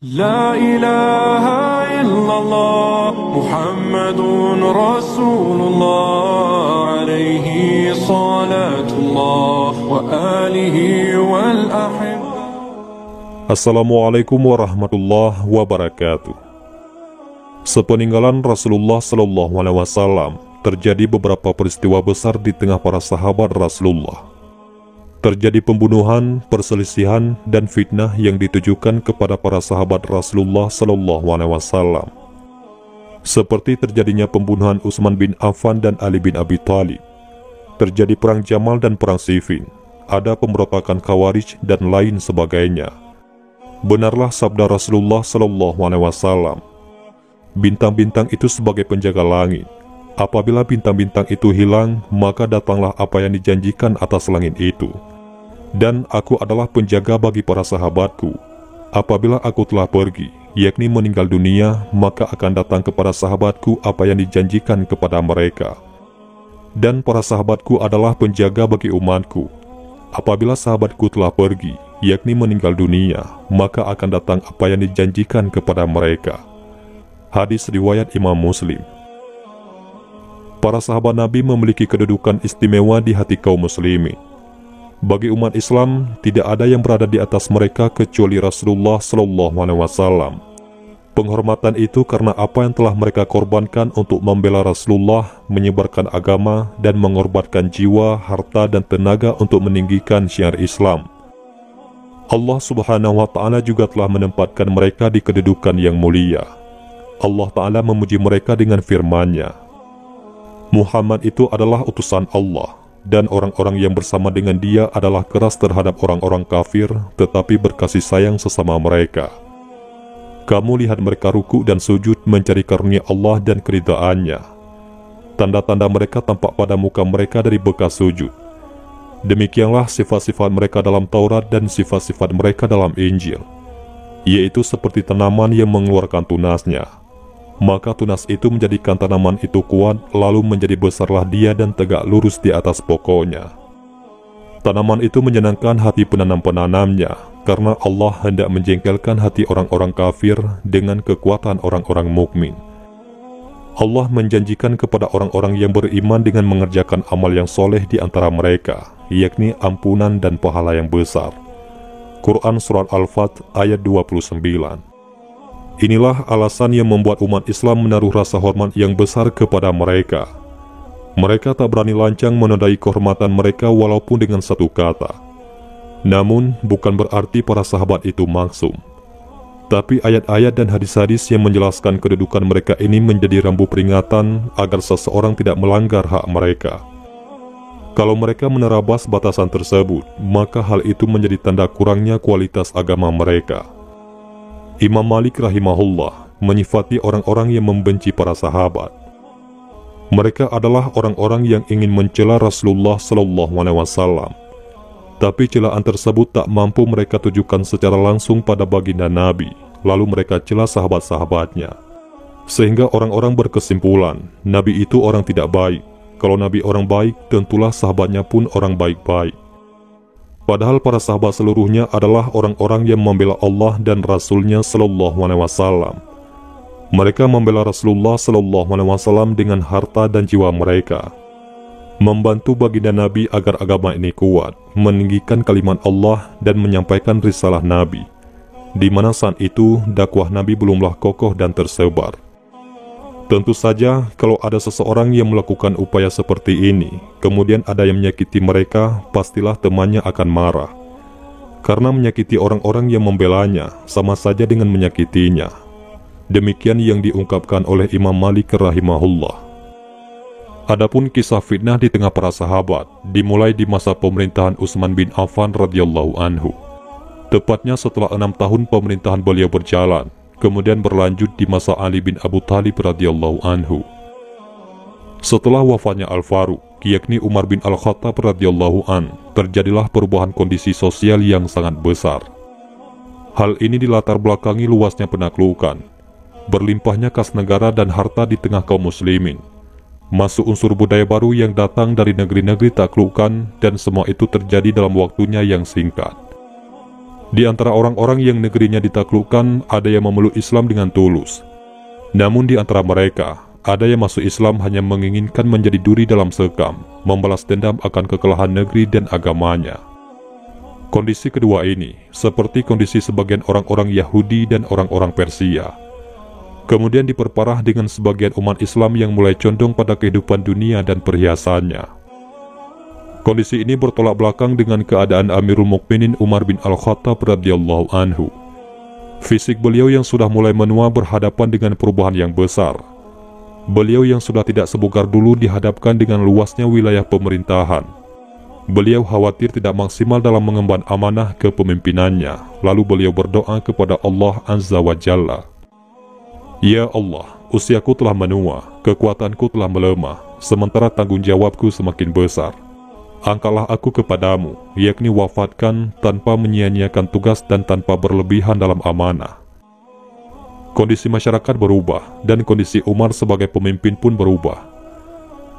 لا إله إلا الله محمد رسول الله عليه صلاة الله وآله والأحبة. Assalamualaikum warahmatullahi wabarakatuh. Sepeninggalan Rasulullah SAW, terjadi beberapa peristiwa besar di tengah para sahabat Rasulullah. Terjadi pembunuhan, perselisihan, dan fitnah yang ditujukan kepada para sahabat Rasulullah SAW. Seperti terjadinya pembunuhan Utsman bin Affan dan Ali bin Abi Thalib. Terjadi perang Jamal dan perang Siffin. Ada pemberontakan Khawarij dan lain sebagainya. Benarlah sabda Rasulullah SAW. Bintang-bintang itu sebagai penjaga langit. Apabila bintang-bintang itu hilang, maka datanglah apa yang dijanjikan atas langit itu. Dan aku adalah penjaga bagi para sahabatku. Apabila aku telah pergi, yakni meninggal dunia, maka akan datang kepada sahabatku apa yang dijanjikan kepada mereka. Dan para sahabatku adalah penjaga bagi umatku. Apabila sahabatku telah pergi, yakni meninggal dunia, maka akan datang apa yang dijanjikan kepada mereka. Hadis riwayat Imam Muslim. Para sahabat Nabi memiliki kedudukan istimewa di hati kaum muslimin. Bagi umat Islam, tidak ada yang berada di atas mereka kecuali Rasulullah SAW. Penghormatan itu karena apa yang telah mereka korbankan untuk membela Rasulullah, menyebarkan agama, dan mengorbankan jiwa, harta, dan tenaga untuk meninggikan syiar Islam. Allah Subhanahu wa Ta'ala juga telah menempatkan mereka di kedudukan yang mulia. Allah Ta'ala memuji mereka dengan firman-Nya, Muhammad itu adalah utusan Allah, dan orang-orang yang bersama dengan dia adalah keras terhadap orang-orang kafir, tetapi berkasih sayang sesama mereka. Kamu lihat mereka ruku dan sujud mencari karunia Allah dan keridhaan-Nya. Tanda-tanda mereka tampak pada muka mereka dari bekas sujud. Demikianlah sifat-sifat mereka dalam Taurat dan sifat-sifat mereka dalam Injil, yaitu seperti tanaman yang mengeluarkan tunasnya. Maka tunas itu menjadikan tanaman itu kuat, lalu menjadi besarlah dia dan tegak lurus di atas pokoknya. Tanaman itu menyenangkan hati penanam-penanamnya, karena Allah hendak menjengkelkan hati orang-orang kafir dengan kekuatan orang-orang mukmin. Allah menjanjikan kepada orang-orang yang beriman dengan mengerjakan amal yang soleh di antara mereka, yakni ampunan dan pahala yang besar. Quran Surat Al-Fat ayat 29. Inilah alasan yang membuat umat Islam menaruh rasa hormat yang besar kepada mereka. Mereka tak berani lancang menodai kehormatan mereka walaupun dengan satu kata. Namun, bukan berarti para sahabat itu maksum. Tapi ayat-ayat dan hadis-hadis yang menjelaskan kedudukan mereka ini menjadi rambu peringatan agar seseorang tidak melanggar hak mereka. Kalau mereka menerabas batasan tersebut, maka hal itu menjadi tanda kurangnya kualitas agama mereka. Imam Malik rahimahullah menyifati orang-orang yang membenci para sahabat. Mereka adalah orang-orang yang ingin mencela Rasulullah SAW. Tapi celaan tersebut tak mampu mereka tujukan secara langsung pada baginda Nabi, lalu mereka cela sahabat-sahabatnya. Sehingga orang-orang berkesimpulan, Nabi itu orang tidak baik. Kalau Nabi orang baik, tentulah sahabatnya pun orang baik-baik. Padahal para sahabat seluruhnya adalah orang-orang yang membela Allah dan Rasulnya SAW. Mereka membela Rasulullah SAW dengan harta dan jiwa mereka, membantu baginda Nabi agar agama ini kuat, meninggikan kalimat Allah dan menyampaikan risalah Nabi, di mana saat itu dakwah Nabi belumlah kokoh dan tersebar. Tentu saja, kalau ada seseorang yang melakukan upaya seperti ini, kemudian ada yang menyakiti mereka, pastilah temannya akan marah. Karena menyakiti orang-orang yang membelanya, sama saja dengan menyakitinya. Demikian yang diungkapkan oleh Imam Malik rahimahullah. Adapun kisah fitnah di tengah para sahabat, dimulai di masa pemerintahan Utsman bin Affan radhiyallahu anhu. Tepatnya setelah 6 tahun pemerintahan beliau berjalan, kemudian berlanjut di masa Ali bin Abu Thalib radhiyallahu anhu. Setelah wafatnya Al-Faruq, yakni Umar bin Al-Khattab radhiyallahu an, terjadilah perubahan kondisi sosial yang sangat besar. Hal ini dilatar belakangi luasnya penaklukan, berlimpahnya kas negara dan harta di tengah kaum muslimin, masuk unsur budaya baru yang datang dari negeri-negeri taklukan, dan semua itu terjadi dalam waktunya yang singkat. Di antara orang-orang yang negerinya ditaklukkan, ada yang memeluk Islam dengan tulus. Namun di antara mereka, ada yang masuk Islam hanya menginginkan menjadi duri dalam sekam, membalas dendam akan kekalahan negeri dan agamanya. Kondisi kedua ini, seperti kondisi sebagian orang-orang Yahudi dan orang-orang Persia, kemudian diperparah dengan sebagian umat Islam yang mulai condong pada kehidupan dunia dan perhiasannya. Kondisi ini bertolak belakang dengan keadaan Amirul Mukminin Umar bin Al-Khattab radhiyallahu anhu. Fisik beliau yang sudah mulai menua berhadapan dengan perubahan yang besar. Beliau yang sudah tidak sebugar dulu dihadapkan dengan luasnya wilayah pemerintahan. Beliau khawatir tidak maksimal dalam mengemban amanah kepemimpinannya. Lalu beliau berdoa kepada Allah Azza wa Jalla. Ya Allah, usiaku telah menua, kekuatanku telah melemah, sementara tanggung jawabku semakin besar. Angkatlah aku kepadamu, yakni wafatkan tanpa menyia-nyiakan tugas dan tanpa berlebihan dalam amanah. Kondisi masyarakat berubah, dan kondisi Umar sebagai pemimpin pun berubah.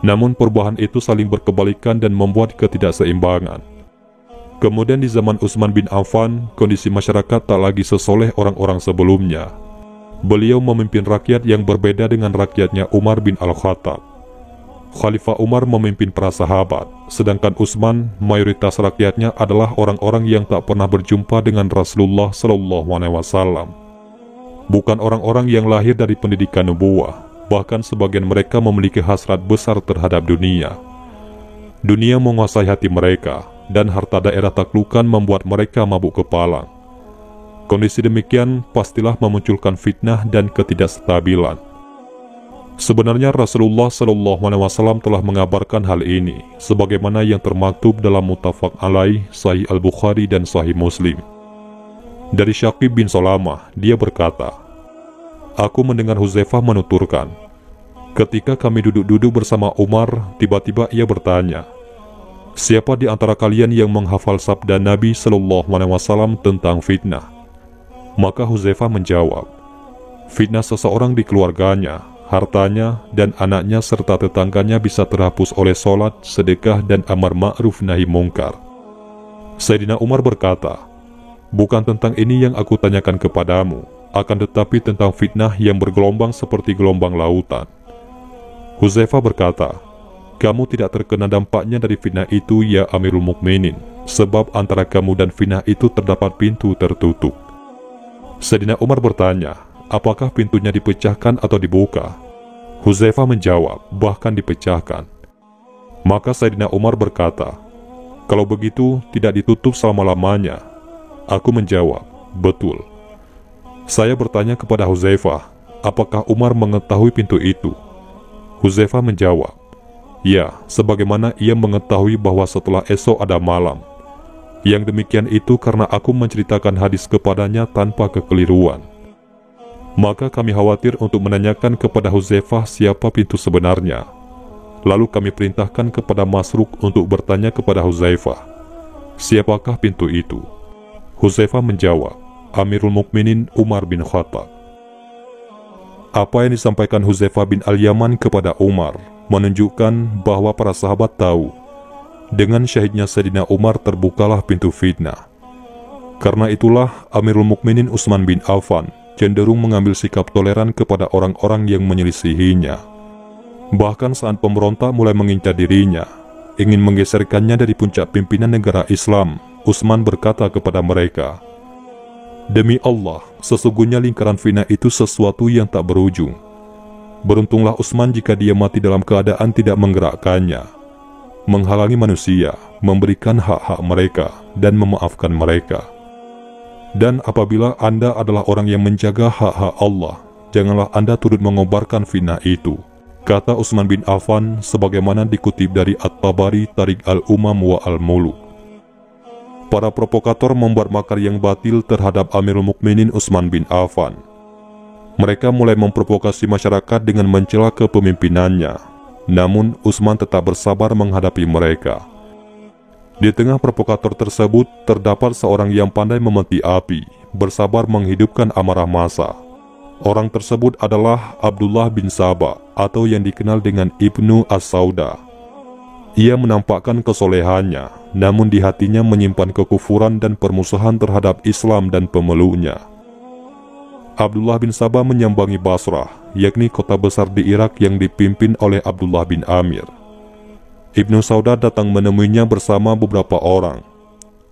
Namun perubahan itu saling berkebalikan dan membuat ketidakseimbangan. Kemudian di zaman Utsman bin Affan, kondisi masyarakat tak lagi sesoleh orang-orang sebelumnya. Beliau memimpin rakyat yang berbeda dengan rakyatnya Umar bin Al-Khattab. Khalifah Umar memimpin para sahabat, sedangkan Utsman, mayoritas rakyatnya adalah orang-orang yang tak pernah berjumpa dengan Rasulullah SAW. Bukan orang-orang yang lahir dari pendidikan nubuwah. Bahkan sebagian mereka memiliki hasrat besar terhadap dunia. Dunia menguasai hati mereka, dan harta daerah taklukan membuat mereka mabuk kepala. Kondisi demikian pastilah memunculkan fitnah dan ketidakstabilan. Sebenarnya Rasulullah SAW telah mengabarkan hal ini, sebagaimana yang termaktub dalam Muttafaq alaih, Sahih Al-Bukhari dan Sahih Muslim. Dari Syaqib bin Salamah, dia berkata, aku mendengar Hudzaifah menuturkan, ketika kami duduk-duduk bersama Umar, tiba-tiba ia bertanya, siapa di antara kalian yang menghafal sabda Nabi SAW tentang fitnah? Maka Hudzaifah menjawab, fitnah seseorang di keluarganya, hartanya, dan anaknya serta tetangganya bisa terhapus oleh sholat, sedekah, dan amar ma'ruf nahi mungkar. Sayyidina Umar berkata, bukan tentang ini yang aku tanyakan kepadamu, akan tetapi tentang fitnah yang bergelombang seperti gelombang lautan. Hudzaifah berkata, kamu tidak terkena dampaknya dari fitnah itu ya Amirul Mukminin, sebab antara kamu dan fitnah itu terdapat pintu tertutup. Sayyidina Umar bertanya, apakah pintunya dipecahkan atau dibuka? Hudzaifah menjawab, bahkan dipecahkan. Maka Sayyidina Umar berkata, kalau begitu tidak ditutup selama-lamanya. Aku menjawab, betul. Saya bertanya kepada Hudzaifah, apakah Umar mengetahui pintu itu? Hudzaifah menjawab, ya, sebagaimana ia mengetahui bahwa setelah esok ada malam. Yang demikian itu karena aku menceritakan hadis kepadanya tanpa kekeliruan. Maka kami khawatir untuk menanyakan kepada Hudzaifah siapa pintu sebenarnya. Lalu kami perintahkan kepada Masruq untuk bertanya kepada Hudzaifah, siapakah pintu itu? Hudzaifah menjawab, Amirul Mukminin Umar bin Khattab. Apa yang disampaikan Hudzaifah bin Al-Yaman kepada Umar menunjukkan bahwa para sahabat tahu, dengan syahidnya Sayyidina Umar terbukalah pintu fitnah. Karena itulah Amirul Mukminin Utsman bin Affan cenderung mengambil sikap toleran kepada orang-orang yang menyelisihinya. Bahkan saat pemberontak mulai mengincar dirinya, ingin menggeserkannya dari puncak pimpinan negara Islam, Utsman berkata kepada mereka, demi Allah, sesungguhnya lingkaran fitnah itu sesuatu yang tak berujung. Beruntunglah Utsman jika dia mati dalam keadaan tidak menggerakkannya, menghalangi manusia, memberikan hak-hak mereka, dan memaafkan mereka. Dan apabila Anda adalah orang yang menjaga hak-hak Allah, janganlah Anda turut mengobarkan fitnah itu, kata Utsman bin Affan sebagaimana dikutip dari At-Tabari Tarik Al-Umam wa Al-Muluk. Para provokator membuat makar yang batil terhadap Amirul Mukminin Utsman bin Affan. Mereka mulai memprovokasi masyarakat dengan mencela kepemimpinannya. Namun Utsman tetap bersabar menghadapi mereka. Di tengah provokator tersebut terdapat seorang yang pandai memeti api, bersabar menghidupkan amarah massa. Orang tersebut adalah Abdullah bin Sabah atau yang dikenal dengan Ibnu As-Sauda. Ia menampakkan kesolehannya, namun di hatinya menyimpan kekufuran dan permusuhan terhadap Islam dan pemeluknya. Abdullah bin Sabah menyambangi Basrah, yakni kota besar di Irak yang dipimpin oleh Abdullah bin Amir. Ibnu Saudah datang menemuinya bersama beberapa orang.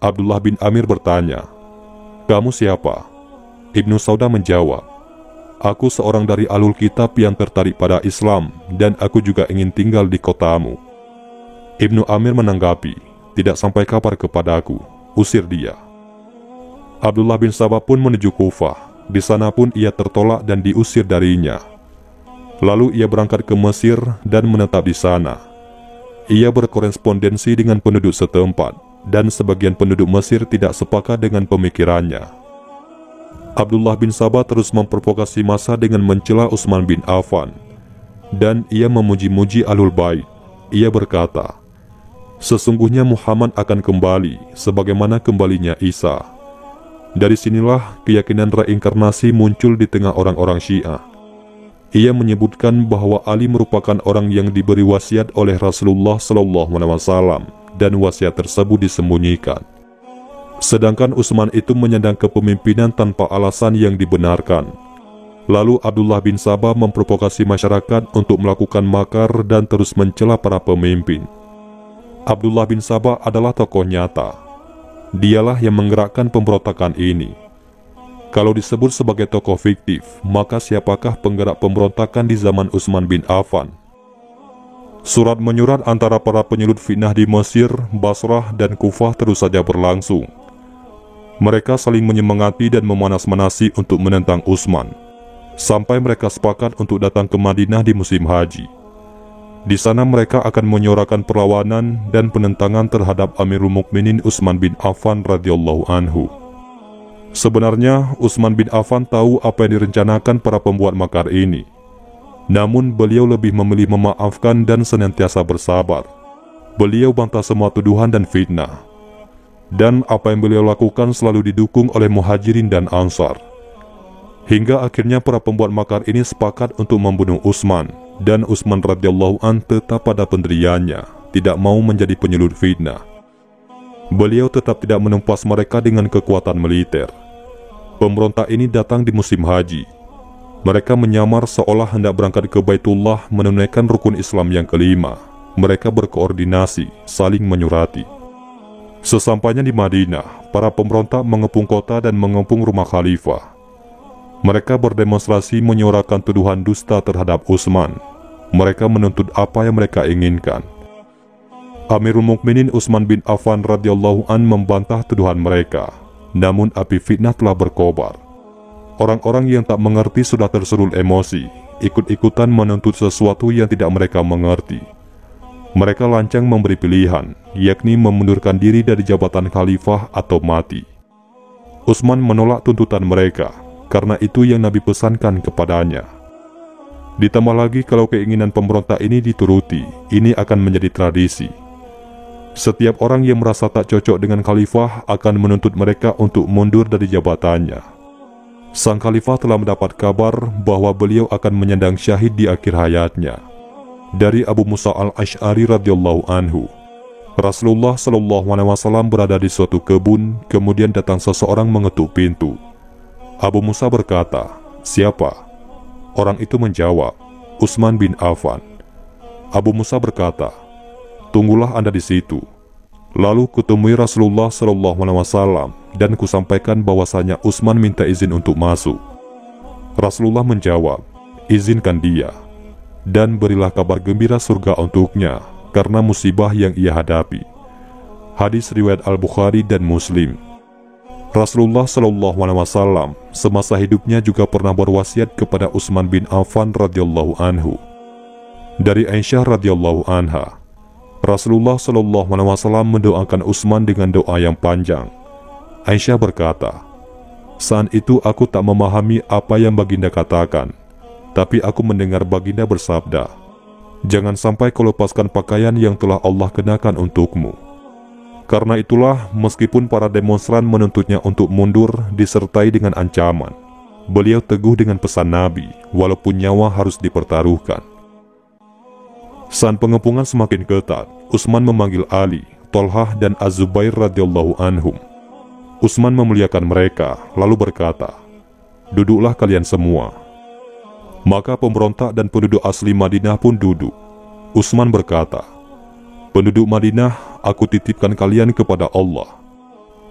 Abdullah bin Amir bertanya, "Kamu siapa?" Ibnu Saudah menjawab, "Aku seorang dari ahlul kitab yang tertarik pada Islam, dan aku juga ingin tinggal di kotamu." Ibnu Amir menanggapi, "Tidak sampai kabar kepadaku, usir dia." Abdullah bin Sabah pun menuju Kufah. Di sana pun ia tertolak dan diusir darinya. Lalu ia berangkat ke Mesir dan menetap di sana. Ia berkorespondensi dengan penduduk setempat, dan sebagian penduduk Mesir tidak sepakat dengan pemikirannya. Abdullah bin Sabah terus memprovokasi massa dengan mencela Utsman bin Affan, dan ia memuji-muji Ahlul Bait. Ia berkata, "Sesungguhnya Muhammad akan kembali sebagaimana kembalinya Isa." Dari sinilah keyakinan reinkarnasi muncul di tengah orang-orang Syiah. Ia menyebutkan bahwa Ali merupakan orang yang diberi wasiat oleh Rasulullah SAW, dan wasiat tersebut disembunyikan. Sedangkan Utsman itu menyandang kepemimpinan tanpa alasan yang dibenarkan. Lalu Abdullah bin Sabah memprovokasi masyarakat untuk melakukan makar dan terus mencela para pemimpin. Abdullah bin Sabah adalah tokoh nyata. Dialah yang menggerakkan pemberontakan ini. Kalau disebut sebagai tokoh fiktif, maka siapakah penggerak pemberontakan di zaman Utsman bin Affan? Surat menyurat antara para penyulut fitnah di Mesir, Basrah, dan Kufah terus saja berlangsung. Mereka saling menyemangati dan memanas-manasi untuk menentang Utsman, sampai mereka sepakat untuk datang ke Madinah di musim haji. Di sana mereka akan menyuarakan perlawanan dan penentangan terhadap Amirul Mukminin Utsman bin Affan radhiyallahu anhu. Sebenarnya Utsman bin Affan tahu apa yang direncanakan para pembuat makar ini. Namun beliau lebih memilih memaafkan dan senantiasa bersabar. Beliau bantah semua tuduhan dan fitnah. Dan apa yang beliau lakukan selalu didukung oleh Muhajirin dan Ansar. Hingga akhirnya para pembuat makar ini sepakat untuk membunuh Utsman. Dan Utsman radhiyallahu an tetap pada pendiriannya, tidak mau menjadi penyulut fitnah. Beliau tetap tidak menumpas mereka dengan kekuatan militer. Pemberontak ini datang di musim haji. Mereka menyamar seolah hendak berangkat ke Baitullah menunaikan rukun Islam yang kelima. Mereka berkoordinasi, saling menyurati. Sesampainya di Madinah, para pemberontak mengepung kota dan mengepung rumah khalifah. Mereka berdemonstrasi menyuarakan tuduhan dusta terhadap Utsman. Mereka menuntut apa yang mereka inginkan. Amirul Mukminin Utsman bin Affan radhiyallahu an membantah tuduhan mereka. Namun api fitnah telah berkobar. Orang-orang yang tak mengerti sudah tersulut emosi, ikut-ikutan menuntut sesuatu yang tidak mereka mengerti. Mereka lancang memberi pilihan, yakni memundurkan diri dari jabatan khalifah atau mati. Utsman menolak tuntutan mereka. Karena itu yang Nabi pesankan kepadanya. Ditambah lagi kalau keinginan pemberontak ini dituruti, ini akan menjadi tradisi. Setiap orang yang merasa tak cocok dengan khalifah akan menuntut mereka untuk mundur dari jabatannya. Sang khalifah telah mendapat kabar bahwa beliau akan menyandang syahid di akhir hayatnya. Dari Abu Musa al-Asy'ari radhiyallahu anhu, Rasulullah SAW berada di suatu kebun, kemudian datang seseorang mengetuk pintu. Abu Musa berkata, "Siapa?" Orang itu menjawab, "Utsman bin Affan." Abu Musa berkata, "Tunggulah Anda di situ." Lalu kutemui Rasulullah SAW dan kusampaikan bahwasanya Utsman minta izin untuk masuk. Rasulullah menjawab, "Izinkan dia, dan berilah kabar gembira surga untuknya karena musibah yang ia hadapi." Hadis riwayat Al-Bukhari dan Muslim. Rasulullah SAW semasa hidupnya juga pernah berwasiat kepada Utsman bin Affan radhiyallahu anhu. Dari Aisyah radhiyallahu anha, Rasulullah SAW mendoakan Utsman dengan doa yang panjang. Aisyah berkata, "Saat itu aku tak memahami apa yang baginda katakan, tapi aku mendengar baginda bersabda, 'Jangan sampai kau lepaskan pakaian yang telah Allah kenakan untukmu.' Karena itulah, meskipun para demonstran menuntutnya untuk mundur disertai dengan ancaman, beliau teguh dengan pesan Nabi, walaupun nyawa harus dipertaruhkan. Saat pengepungan semakin ketat, Utsman memanggil Ali, Thalhah dan Az-Zubair radhiyallahu anhum. Utsman memuliakan mereka, lalu berkata, "Duduklah kalian semua." Maka pemberontak dan penduduk asli Madinah pun duduk. Utsman berkata, "Penduduk Madinah, aku titipkan kalian kepada Allah.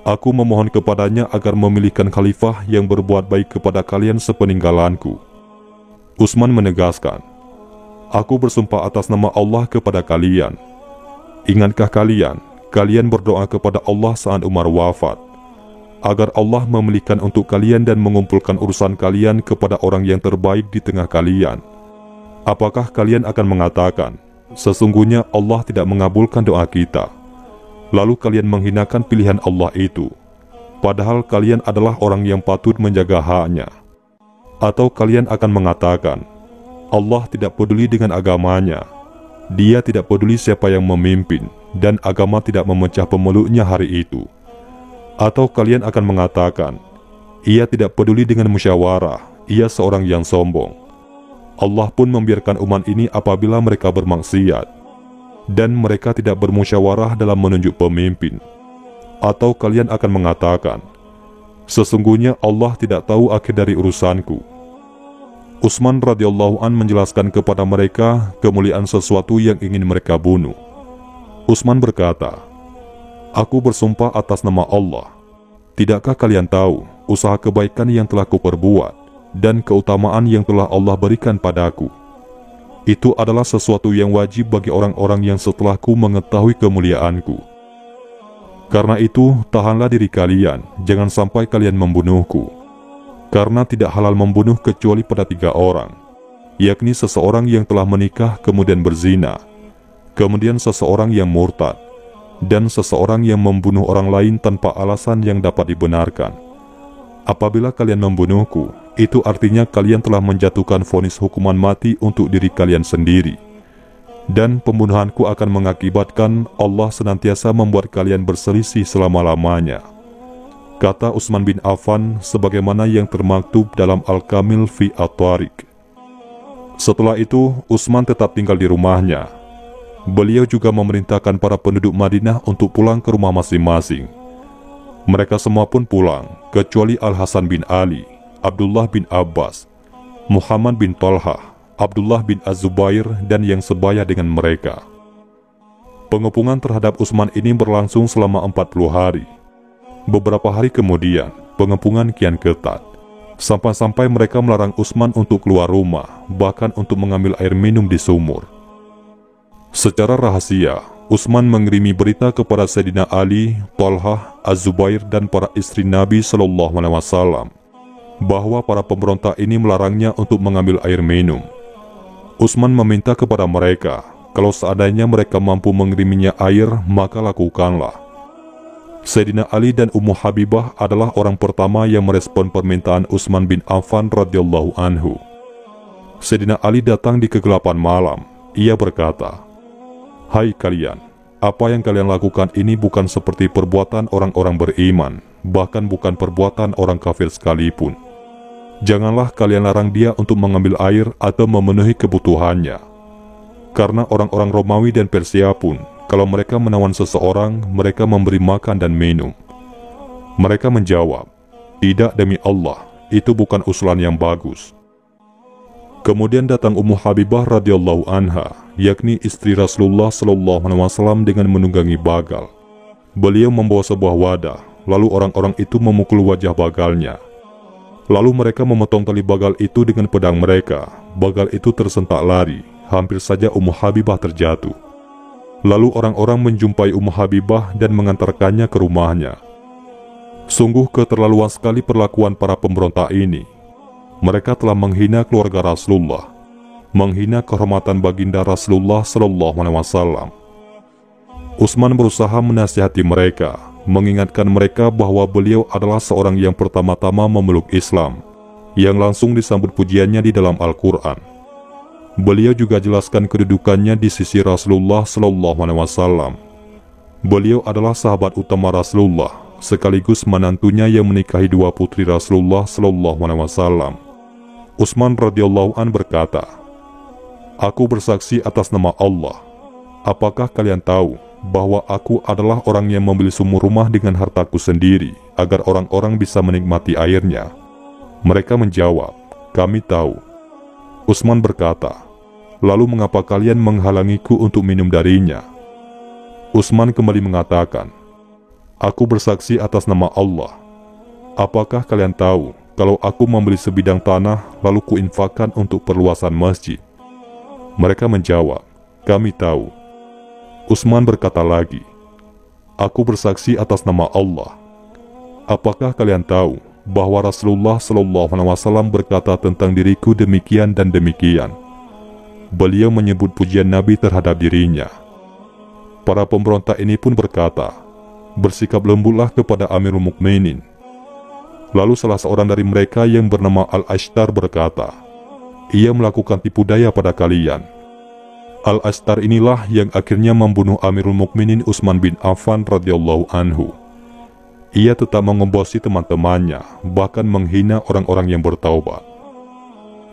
Aku memohon kepadanya agar memilihkan khalifah yang berbuat baik kepada kalian sepeninggalanku." Utsman menegaskan, "Aku bersumpah atas nama Allah kepada kalian. Ingatkah kalian berdoa kepada Allah saat Umar wafat, agar Allah memilihkan untuk kalian dan mengumpulkan urusan kalian kepada orang yang terbaik di tengah kalian? Apakah kalian akan mengatakan, sesungguhnya Allah tidak mengabulkan doa kita, lalu kalian menghinakan pilihan Allah itu, padahal kalian adalah orang yang patut menjaga haknya? Atau kalian akan mengatakan, Allah tidak peduli dengan agamanya, Dia tidak peduli siapa yang memimpin, dan agama tidak memecah pemeluknya hari itu? Atau kalian akan mengatakan, Ia tidak peduli dengan musyawarah, Ia seorang yang sombong. Allah pun membiarkan umat ini apabila mereka bermaksiat, dan mereka tidak bermusyawarah dalam menunjuk pemimpin. Atau kalian akan mengatakan, sesungguhnya Allah tidak tahu akhir dari urusanku. Utsman radhiyallahu an menjelaskan kepada mereka kemuliaan sesuatu yang ingin mereka bunuh. Utsman berkata, "Aku bersumpah atas nama Allah. Tidakkah kalian tahu usaha kebaikan yang telah kuperbuat dan keutamaan yang telah Allah berikan padaku? Itu adalah sesuatu yang wajib bagi orang-orang yang setelahku mengetahui kemuliaanku. Karena itu, tahanlah diri kalian, jangan sampai kalian membunuhku. Karena tidak halal membunuh kecuali pada 3 orang, yakni seseorang yang telah menikah kemudian berzina, kemudian seseorang yang murtad, dan seseorang yang membunuh orang lain tanpa alasan yang dapat dibenarkan. Apabila kalian membunuhku, itu artinya kalian telah menjatuhkan vonis hukuman mati untuk diri kalian sendiri. Dan pembunuhanku akan mengakibatkan Allah senantiasa membuat kalian berselisih selama-lamanya," kata Utsman bin Affan sebagaimana yang termaktub dalam Al-Kamil fi At-Tariq. Setelah itu, Utsman tetap tinggal di rumahnya. Beliau juga memerintahkan para penduduk Madinah untuk pulang ke rumah masing-masing. Mereka semua pun pulang, kecuali Al-Hasan bin Ali, Abdullah bin Abbas, Muhammad bin Thalhah, Abdullah bin Az-Zubair, dan yang sebaya dengan mereka. Pengepungan terhadap Utsman ini berlangsung selama 40 hari. Beberapa hari kemudian, pengepungan kian ketat, sampai-sampai mereka melarang Utsman untuk keluar rumah, bahkan untuk mengambil air minum di sumur. Secara rahasia, Utsman mengirimi berita kepada Sayyidina Ali, Thalhah, Az-Zubair, dan para istri Nabi SAW bahwa para pemberontak ini melarangnya untuk mengambil air minum. Utsman meminta kepada mereka, kalau seandainya mereka mampu mengiriminya air, maka lakukanlah. Sayyidina Ali dan Ummu Habibah adalah orang pertama yang merespon permintaan Utsman bin Affan radhiyallahu anhu. Sayyidina Ali datang di kegelapan malam. Ia berkata, "Hai kalian, apa yang kalian lakukan ini bukan seperti perbuatan orang-orang beriman, bahkan bukan perbuatan orang kafir sekalipun. Janganlah kalian larang dia untuk mengambil air atau memenuhi kebutuhannya. Karena orang-orang Romawi dan Persia pun, kalau mereka menawan seseorang, mereka memberi makan dan minum." Mereka menjawab, "Tidak demi Allah, itu bukan usulan yang bagus." Kemudian datang Ummu Habibah radhiyallahu anha, yakni istri Rasulullah SAW, dengan menunggangi bagal. Beliau membawa sebuah wadah, lalu orang-orang itu memukul wajah bagalnya. Lalu mereka memotong tali bagal itu dengan pedang mereka. Bagal itu tersentak lari, hampir saja Ummu Habibah terjatuh. Lalu orang-orang menjumpai Ummu Habibah dan mengantarkannya ke rumahnya. Sungguh keterlaluan sekali perlakuan para pemberontak ini. Mereka telah menghina keluarga Rasulullah, menghina kehormatan baginda Rasulullah SAW. Utsman berusaha menasihati mereka, mengingatkan mereka bahwa beliau adalah seorang yang pertama-tama memeluk Islam, yang langsung disambut pujiannya di dalam Al-Quran. Beliau juga jelaskan kedudukannya di sisi Rasulullah SAW. Beliau adalah sahabat utama Rasulullah, sekaligus menantunya yang menikahi 2 putri Rasulullah SAW. Utsman radhiyallahu an berkata, "Aku bersaksi atas nama Allah. Apakah kalian tahu bahwa aku adalah orang yang membeli sumur rumah dengan hartaku sendiri agar orang-orang bisa menikmati airnya?" Mereka menjawab, "Kami tahu." Utsman berkata, "Lalu mengapa kalian menghalangiku untuk minum darinya?" Utsman kembali mengatakan, "Aku bersaksi atas nama Allah. Apakah kalian tahu kalau aku membeli sebidang tanah lalu kuinfakkan untuk perluasan masjid?" Mereka menjawab, "Kami tahu." Utsman berkata lagi, "Aku bersaksi atas nama Allah. Apakah kalian tahu bahwa Rasulullah SAW berkata tentang diriku demikian dan demikian?" Beliau menyebut pujian Nabi terhadap dirinya. Para pemberontak ini pun berkata, "Bersikap lembutlah kepada Amirul Mukminin." Lalu salah seorang dari mereka yang bernama Al-Ashtar berkata, "Ia melakukan tipu daya pada kalian." Al-Ashtar inilah yang akhirnya membunuh Amirul Mukminin Utsman bin Affan radhiyallahu anhu. Ia tetap mengombosi teman-temannya, bahkan menghina orang-orang yang bertaubat.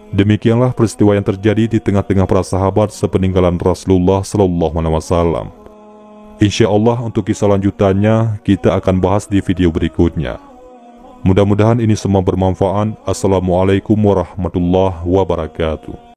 Demikianlah peristiwa yang terjadi di tengah-tengah para sahabat sepeninggalan Rasulullah SAW. Insya Allah untuk kisah lanjutannya kita akan bahas di video berikutnya. Mudah-mudahan ini semua bermanfaat. Assalamualaikum warahmatullahi wabarakatuh.